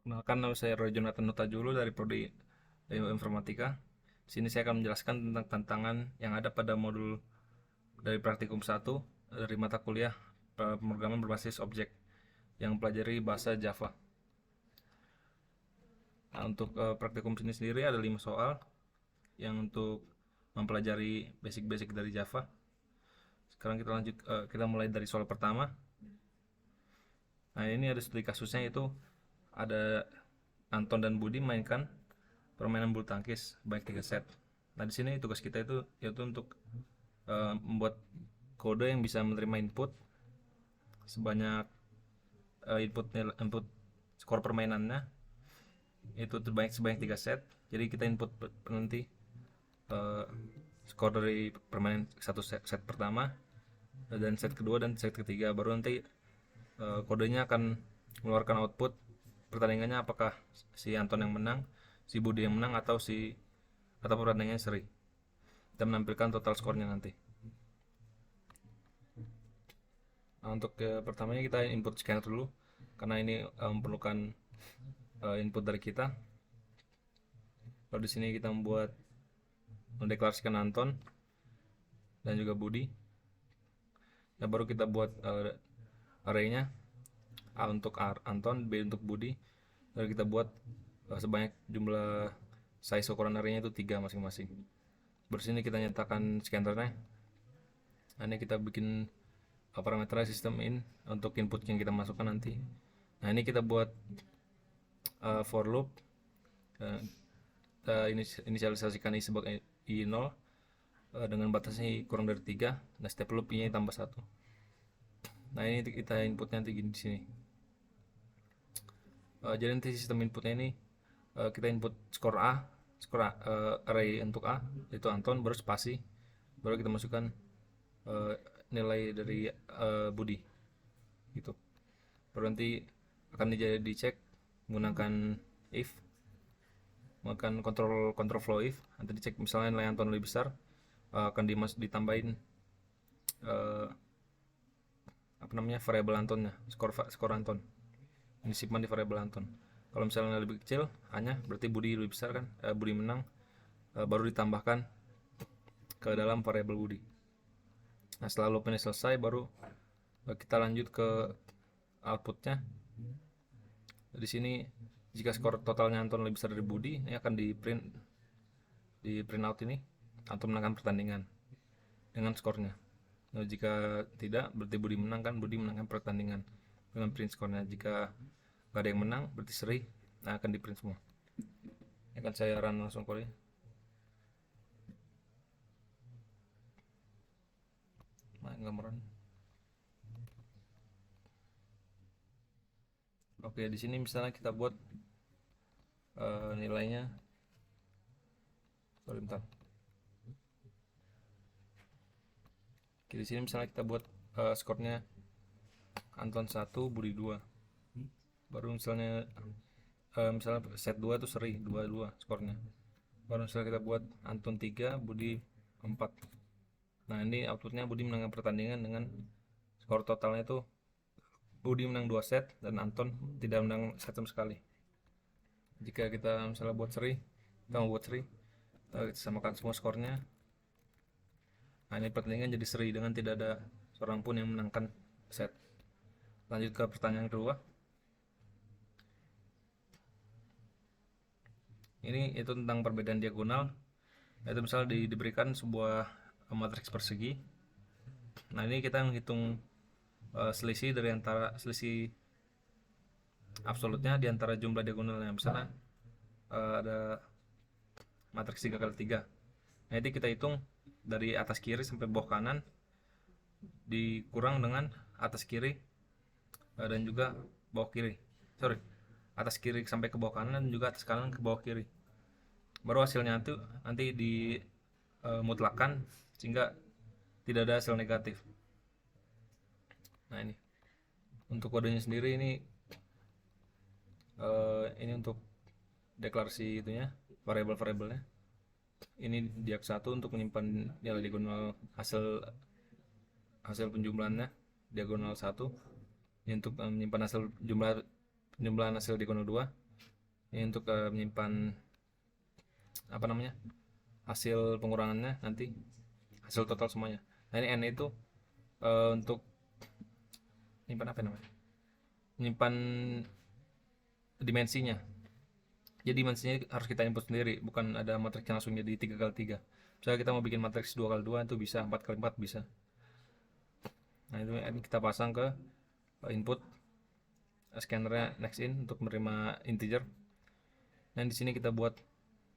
Perkenalkan, nama saya Roy Jonathan Nutajulu dari Prodi Informatika. Sini saya akan menjelaskan tentang tantangan yang ada pada modul dari praktikum 1 dari mata kuliah pemrograman berbasis objek yang mempelajari bahasa Java. Nah, untuk praktikum sini sendiri ada 5 soal yang untuk mempelajari basic-basic dari Java. Sekarang kita lanjut, kita mulai dari soal pertama. Nah, ini ada studi kasusnya, itu ada Anton dan Budi mainkan permainan bulu tangkis baik 3 set. Nah, di sini tugas kita itu yaitu untuk membuat kode yang bisa menerima input sebanyak input skor permainannya itu terbanyak sebanyak 3 set. Jadi kita input nanti uh, skor dari permainan set pertama dan set kedua dan set ketiga, baru nanti kodenya akan mengeluarkan output pertandingannya, apakah si Anton yang menang, si Budi yang menang, atau pertandingannya seri. Kita menampilkan total skornya nanti. Nah, untuk pertamanya kita input scanner dulu karena ini memerlukan input dari kita. Lalu di sini kita mendeklarasikan Anton dan juga Budi. Dan baru kita buat array-nya, A untuk Anton, B untuk Budi. Lalu kita buat sebanyak jumlah size ukuran array-nya itu 3 masing-masing. Baru sini kita nyatakan scannernya. Nah, ini kita bikin parameter sistem in untuk input yang kita masukkan nanti. Nah, ini kita buat for loop, inisialisasikan i sebagai i0 dengan batasnya kurang dari 3, dan step loop i-nya tambah 1. Nah, ini kita inputnya nanti di sini. Jadi nanti sistem inputnya ini kita input skor array untuk A, yaitu Anton, baru spasi, baru kita masukkan nilai dari Budi gitu. Baru nanti akan dicek menggunakan if, menggunakan control flow if. Nanti dicek misalnya nilai Anton lebih besar, akan ditambahin variabel Antonnya, skor Anton ini disimpan di variabel Anton. Kalau misalnya lebih kecil hanya berarti Budi lebih besar kan, Budi menang, baru ditambahkan ke dalam variabel Budi. Nah, setelah loop ini selesai, baru kita lanjut ke outputnya. Di sini jika skor totalnya Anton lebih besar dari Budi, ini akan di print out ini Anton menangkan pertandingan dengan skornya. Nah, jika tidak, berarti Budi menang kan, Budi menangkan pertandingan dengan print skornya. Jika gak ada yang menang, berarti seri. Nah, akan di print semua. Ini akan saya run langsung kali. Nah, nggak merun. Oke, di sini misalnya kita buat nilainya. Sorry, bentar. Oke, di sini misalnya kita buat skornya Anton 1, Budi 2. Baru misalnya set 2 itu seri 2-2 skornya. Baru misalnya kita buat Anton 3, Budi 4. Nah, ini outputnya Budi menangkan pertandingan dengan skor totalnya itu Budi menang 2 set dan Anton tidak menang set sama sekali. Jika kita misalnya mau buat seri, kita samakan semua skornya. Nah, ini pertandingan jadi seri dengan tidak ada seorang pun yang menangkan set. Lanjut ke pertanyaan kedua. Ini itu tentang perbedaan diagonal. Itu misalnya diberikan sebuah matriks persegi. Nah, ini kita menghitung selisih absolutnya di antara jumlah diagonalnya. Misalnya ada matriks 3x3. Nah, ini kita hitung dari atas kiri sampai bawah kanan dikurang dengan atas kiri dan juga bawah kiri. Atas kiri sampai ke bawah kanan dan juga atas kanan ke bawah kiri. Baru hasilnya nanti dimutlakan sehingga tidak ada hasil negatif. Nah, ini untuk kodenya sendiri, ini untuk deklarasi itunya, variabelnya. Ini diag 1 untuk menyimpan nilai diagonal hasil penjumlahannya diagonal 1. Ini untuk menyimpan penjumlahan hasil diagonal 2. Ini untuk menyimpan apa namanya, hasil pengurangannya nanti, hasil total semuanya. Nah ini n itu untuk menyimpan apa namanya, menyimpan dimensinya. Jadi dimensinya harus kita input sendiri, bukan ada matriks yang langsung jadi 3x3. Misalnya kita mau bikin matriks 2x2 itu bisa, 4x4 bisa. Nah itu kita pasang ke input scannernya nextIn untuk menerima integer. Dan di sini kita buat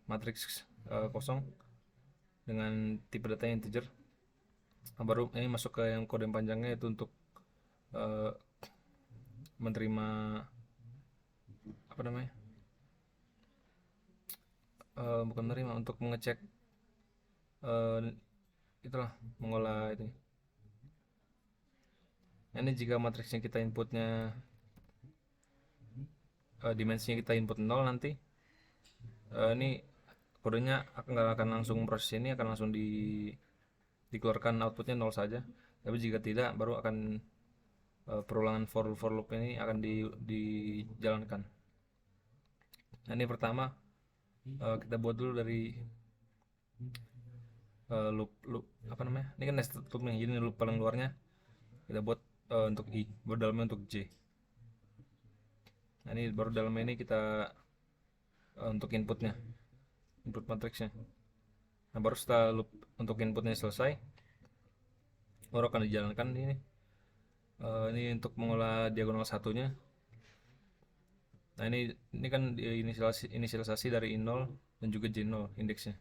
matriks kosong dengan tipe datanya integer. Nah, baru ini masuk ke yang kode panjangnya itu untuk menerima apa namanya, bukan menerima, untuk mengecek itulah, mengolah itu. Nah, ini jika matriksnya kita inputnya dimensinya kita input 0 nanti, ini kodenya nggak akan langsung proses ini, akan langsung dikeluarkan outputnya 0 saja. Tapi jika tidak, baru akan perulangan for loop ini akan dijalankan. Nah ini pertama kita buat dulu dari loop apa namanya, ini kan nested loop nih, jadi loop paling luarnya kita buat untuk i, baru dalamnya untuk j. Nah ini baru dalamnya ini kita untuk inputnya, input matriksnya. Nah baru setelah loop untuk inputnya selesai, baru akan dijalankan ini untuk mengolah diagonal satunya. Nah ini kan inisialisasi dari i0 dan juga j0 indeksnya.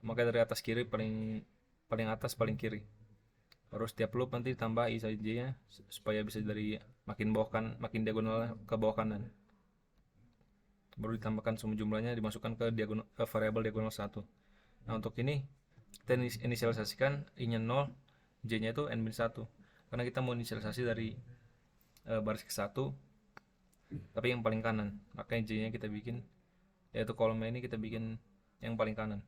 Maka dari atas kiri, paling atas paling kiri. Baru setiap loop nanti tambah i saja j nya supaya bisa dari makin bawah kan, makin diagonal ke bawah kanan. Baru ditambahkan semua jumlahnya, dimasukkan ke variabel diagonal 1. Nah untuk ini kita inisialisasikan i nya 0, j nya itu n-1, karena kita mau inisialisasi dari baris ke 1 tapi yang paling kanan, makanya j nya kita bikin, yaitu kolomnya ini kita bikin yang paling kanan.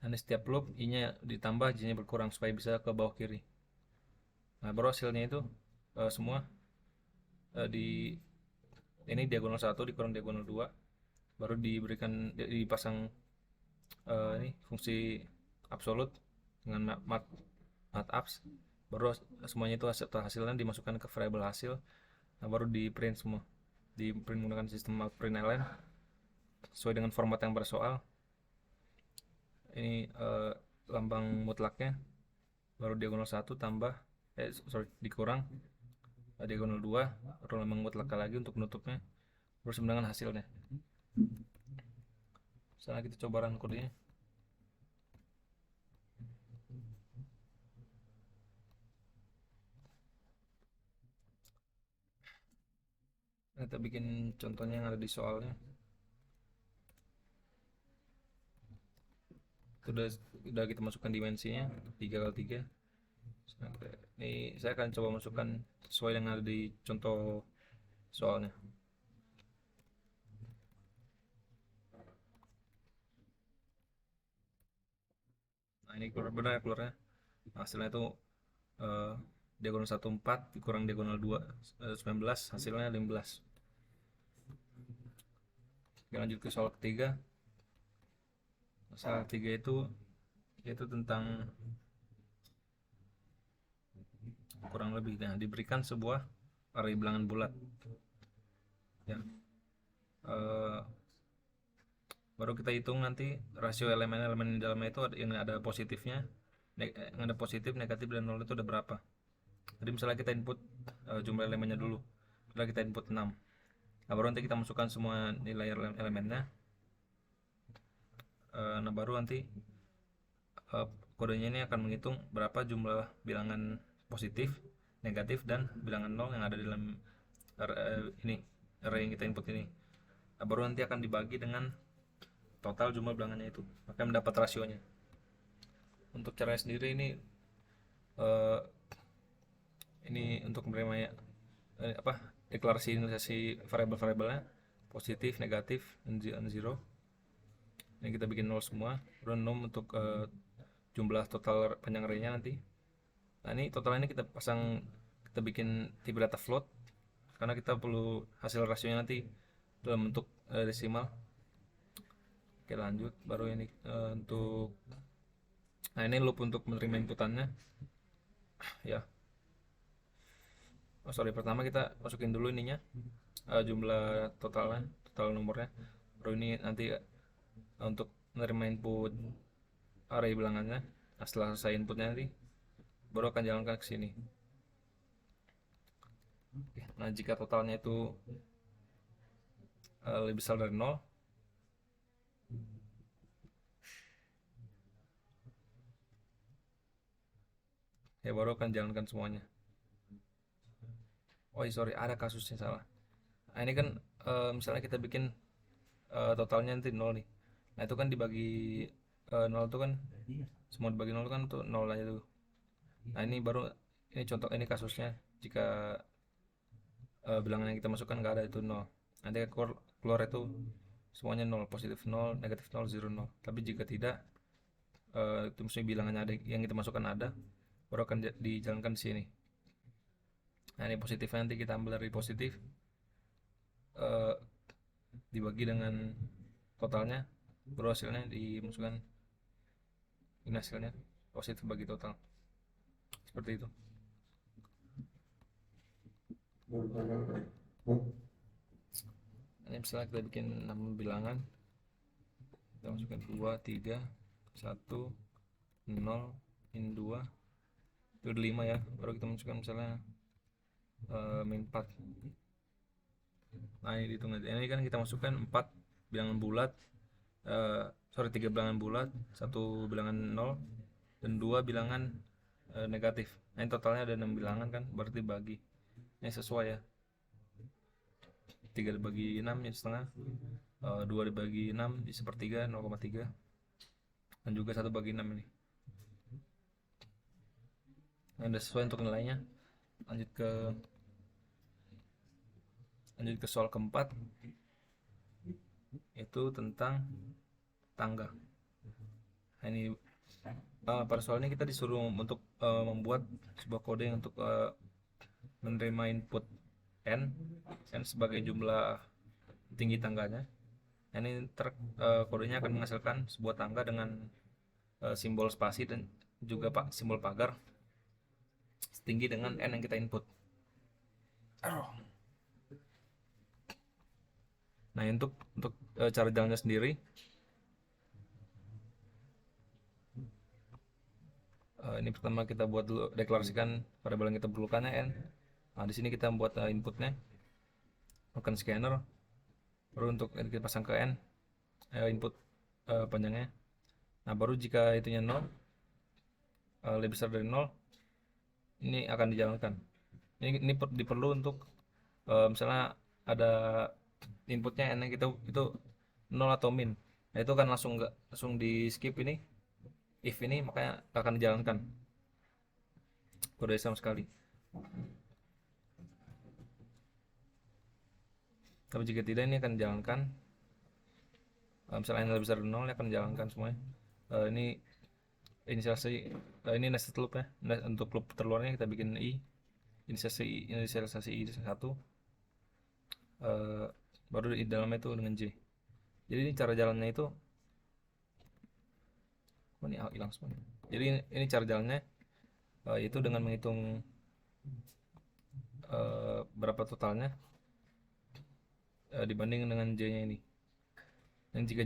Dan setiap loop i nya ditambah, j nya berkurang supaya bisa ke bawah kiri. Nah baru hasilnya itu semua di ini diagonal 1 dikurang diagonal 2, baru dipasang ini fungsi absolut dengan matabs, baru semuanya itu hasilnya dimasukkan ke variabel hasil. Nah baru di print semua, di print menggunakan sistem println sesuai dengan format yang bersoal. Ini lambang mutlaknya, baru diagonal 1 tambah dikurang diagonal 2, baru lambang mutlaknya lagi untuk menutupnya, baru sama dengan hasilnya. Sekarang kita coba run kodenya. Kita bikin contohnya yang ada di soalnya. Udah kita masukkan dimensinya 3x3. Ini saya akan coba masukkan sesuai yang ada di contoh soalnya. Nah ini benar keluarnya hasilnya itu diagonal 1 4 dikurang diagonal 2 19, hasilnya 15. Kita lanjut ke soal ketiga. Soal ketiga itu yaitu tentang kurang lebih diberikan sebuah array bilangan bulat ya. Baru kita hitung nanti rasio elemen-elemen di dalamnya itu yang ada positifnya, yang ada positif, negatif, dan nol itu ada berapa. Jadi misalnya kita input jumlah elemennya dulu, misalnya kita input 6. Nah baru nanti kita masukkan semua nilai elemennya. Nah baru nanti kodenya ini akan menghitung berapa jumlah bilangan positif, negatif, dan bilangan nol yang ada di dalam array yang kita input ini. Nah baru nanti akan dibagi dengan total jumlah bilangannya itu, maka mendapat rasionya. Untuk caranya sendiri ini untuk menerima deklarasi inisialisasi variabel-variabelnya positif, negatif, dan zero. Ini kita bikin 0 semua, random untuk jumlah total panjang array-nya nanti. Nah ini totalnya kita pasang, kita bikin tipe data float karena kita perlu hasil rasionya nanti dalam bentuk desimal. Oke, lanjut. Baru ini untuk, nah ini loop untuk menerima inputannya ya. Oh sorry, pertama kita masukin dulu ininya, jumlah totalnya, total nomornya. Baru ini nanti untuk menerima input array bilangannya. Nah, setelah selesai inputnya nanti baru akan jalankan ke sini. Oke, nah jika totalnya itu lebih besar dari 0, ya baru akan jalankan semuanya. Oh sorry, ada kasusnya salah. Nah ini kan misalnya kita bikin totalnya nanti 0 nih. Nah itu kan dibagi 0 itu kan, semua dibagi 0 kan tuh 0 aja tuh. Nah ini baru, ini contoh, ini kasusnya jika bilangan yang kita masukkan nggak ada itu 0. Nanti keluar itu semuanya 0, positif 0, negatif 0, 0, 0. Tapi jika tidak, itu maksudnya bilangannya ada, yang kita masukkan ada, baru akan dijalankan di sini. Nah ini positifnya nanti kita ambil dari positif, eh, dibagi dengan totalnya, baru hasilnya dimasukkan. Ini hasilnya positif bagi total, seperti itu. Ini misalnya kita bikin 6 bilangan, kita masukkan 2, 3, 1, 0, min 2, itu udah 5 ya. Baru kita masukkan misalnya min 4. Nah ini dihitung aja. Ini kan kita masukkan 4 bilangan bulat, sorry 3 bilangan bulat, 1 bilangan 0, dan 2 bilangan negatif. Nah ini totalnya ada 6 bilangan kan, berarti bagi. Ini sesuai ya. 3 dibagi 6 jadi setengah, 2 dibagi 6 di sepertiga, 0,3, dan juga 1 bagi 6 ini. Nah, udah sesuai untuk nilainya. Lanjut ke soal keempat, itu tentang tangga. Nah, ini pada soal ini kita disuruh untuk membuat sebuah kode untuk menerima input n sebagai jumlah tinggi tangganya. Nah, ini kodenya akan menghasilkan sebuah tangga dengan simbol spasi dan juga simbol pagar setinggi dengan n yang kita input. Nah untuk cara jalannya sendiri, ini pertama kita buat dulu, deklarasikan variabel yang kita perlukan n. Nah di sini kita buat inputnya, melakukan scanner, baru untuk kita pasang ke n input panjangnya. Nah baru jika itunya 0, lebih besar dari 0, ini akan dijalankan. Ini diperlu untuk misalnya ada inputnya n kita itu 0 atau min. Nah itu kan langsung di skip ini, if ini, makanya akan dijalankan kode sama sekali. Tapi jika tidak, ini akan dijalankan. Misalnya n lebih besar dari 0, ini akan dijalankan semuanya. Ini ini nested loop ya. Untuk loop terluarnya kita bikin i, inisialisasi i 1, baru di dalamnya itu dengan j. Jadi ini cara jalannya itu, ini hilang semua. Jadi ini cara jalannya, itu dengan menghitung berapa totalnya dibanding dengan j nya ini. Dan jika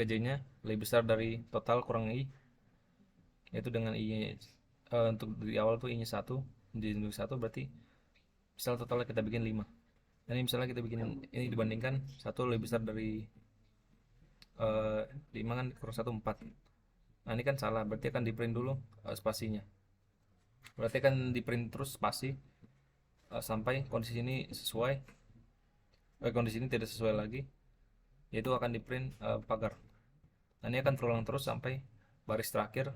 j nya lebih besar dari total kurang i, yaitu dengan i untuk di awal tuh i nya 1, jadi 1, berarti misalnya totalnya kita bikin 5. Dan ini misalnya kita bikin ini dibandingkan 1 lebih besar dari 5 kan, kurang 1, 4. Nah ini kan salah, berarti akan di print dulu spasinya. Berarti akan di print terus spasi sampai kondisi ini sesuai, kondisi ini tidak sesuai lagi, yaitu akan di print pagar. Nah ini akan terulang terus sampai baris terakhir,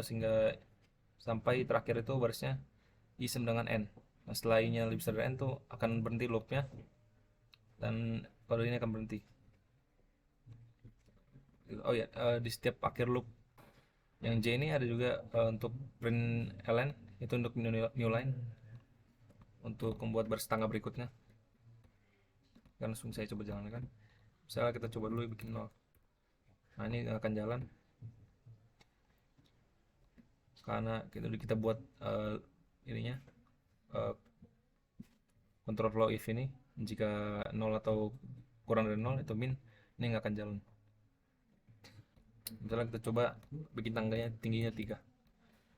sehingga sampai terakhir itu barisnya i sama dengan n. Nah setelah i nya lebih besar dari n tuh akan berhenti loopnya, dan kode ini akan berhenti. Oh ya, di setiap akhir loop yang j ini ada juga untuk print ln, itu untuk new line, untuk membuat baris tangga berikutnya. kan langsung saya coba jalankan. Misalnya kita coba dulu bikin 0. Nah ini nggak akan jalan karena kita buat ininya control flow if ini jika 0 atau kurang dari 0 itu min, ini nggak akan jalan. Misalnya kita coba bikin tangganya tingginya 3.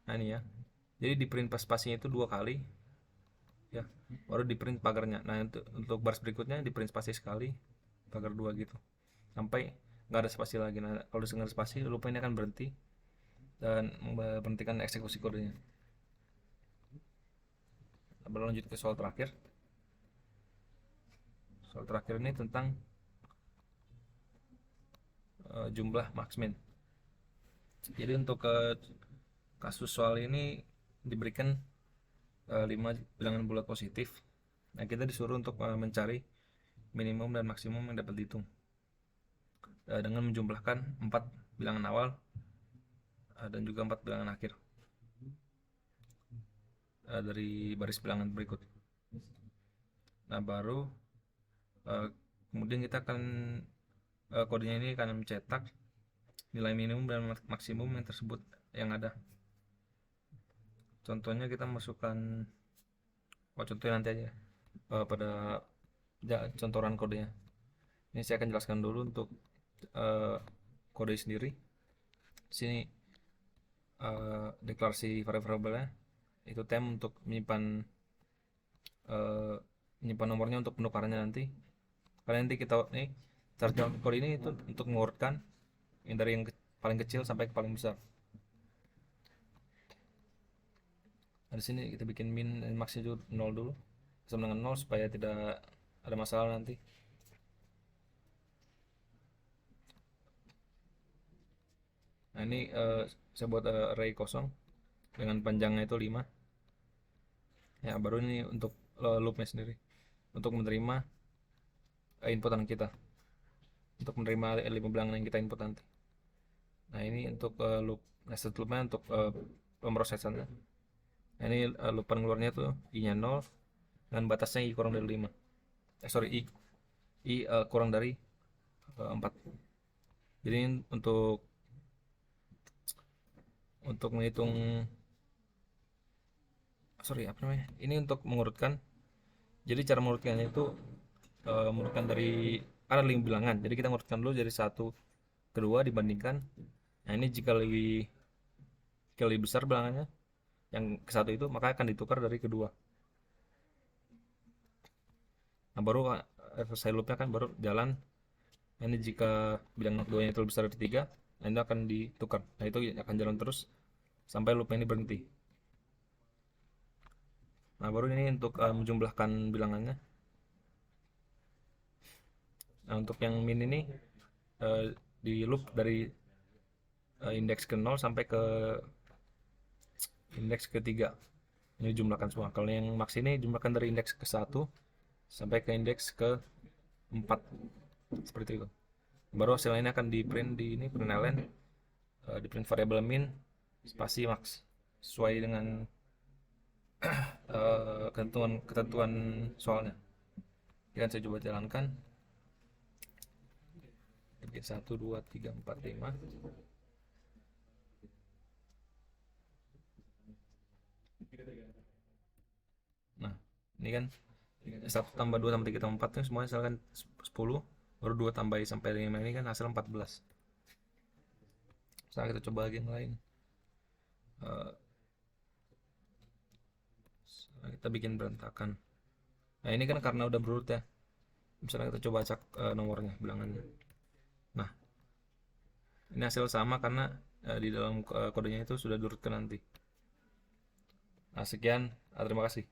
Nah ini ya, jadi di print spasinya itu 2 kali ya, baru di print pagarnya. Nah untuk baris berikutnya di print spasi sekali, pagar 2 gitu sampai nggak ada spasi lagi. Nah kalau nggak ada spasi lupa ini akan berhenti dan berhentikan eksekusi kodenya. Nah, berlanjut ke soal terakhir. Soal terakhir ini tentang jumlah max min. Jadi untuk kasus soal ini diberikan 5 bilangan bulat positif. Nah kita disuruh untuk mencari minimum dan maksimum yang dapat dihitung dengan menjumlahkan 4 bilangan awal dan juga 4 bilangan akhir dari baris bilangan berikut. Nah baru kemudian kita akan kodenya ini akan mencetak nilai minimum dan maksimum yang tersebut yang ada. Contohnya kita masukkan contohnya nanti aja pada contohan kodenya. Ini saya akan jelaskan dulu untuk kode sendiri. Sini deklarasi variabelnya itu temp untuk menyimpan nomornya untuk penukarannya nanti. Karena nanti kita nih cara kode ini itu untuk mengurutkan yang dari yang paling kecil sampai ke paling besar. Nah, di sini kita bikin min dan max itu 0 dulu sama dengan 0 supaya tidak ada masalah nanti. Nah ini saya buat array kosong dengan panjangnya itu 5 ya, baru ini untuk loopnya sendiri untuk menerima inputan kita, untuk menerima 5 bilangan yang kita input nanti. Nah ini untuk loop nested loopnya untuk pemrosesannya. Nah, ini loopan keluarnya tuh i nya 0 dengan batasnya i kurang dari 5 i kurang dari 4. Jadi ini untuk menghitung ini untuk mengurutkan. Jadi cara mengurutkannya itu mengurutkan dari ada 5 bilangan, jadi kita mengurutkan dulu dari 1 ke 2 dibandingkan. Nah ini jika lebih besar bilangannya yang ke 1 itu, maka akan ditukar dari kedua. Nah baru selesai loopnya kan baru jalan. Nah, ini jika bilangan keduanya itu lebih besar dari 3, nah itu akan ditukar. Nah itu akan jalan terus sampai loopnya ini berhenti. Nah baru ini untuk menjumlahkan bilangannya. Nah untuk yang min ini di loop dari indeks ke 0 sampai ke indeks ke 3. Ini jumlahkan semua. Kalau yang max ini jumlahkan dari indeks ke 1 sampai ke indeks ke 4. Seperti itu. Baru hasilnya ini akan di print di ini println, di print variabel min spasi max sesuai dengan ketentuan soalnya. Jadi saya coba jalankan. 1, 2, 3, 4, 5. Nah ini kan 1 tambah 2 tambah 3 tambah 4 itu semuanya misalkan 10, baru 2 tambahin sampai 5 ini kan hasil 14. Sekarang kita coba lagi yang lain. Kita bikin berantakan. Nah ini kan karena udah berurut ya, misalnya kita coba acak nomornya bilangannya. Nah ini hasil sama karena di dalam kodenya itu sudah diurutkan nanti. Nah sekian, terima kasih.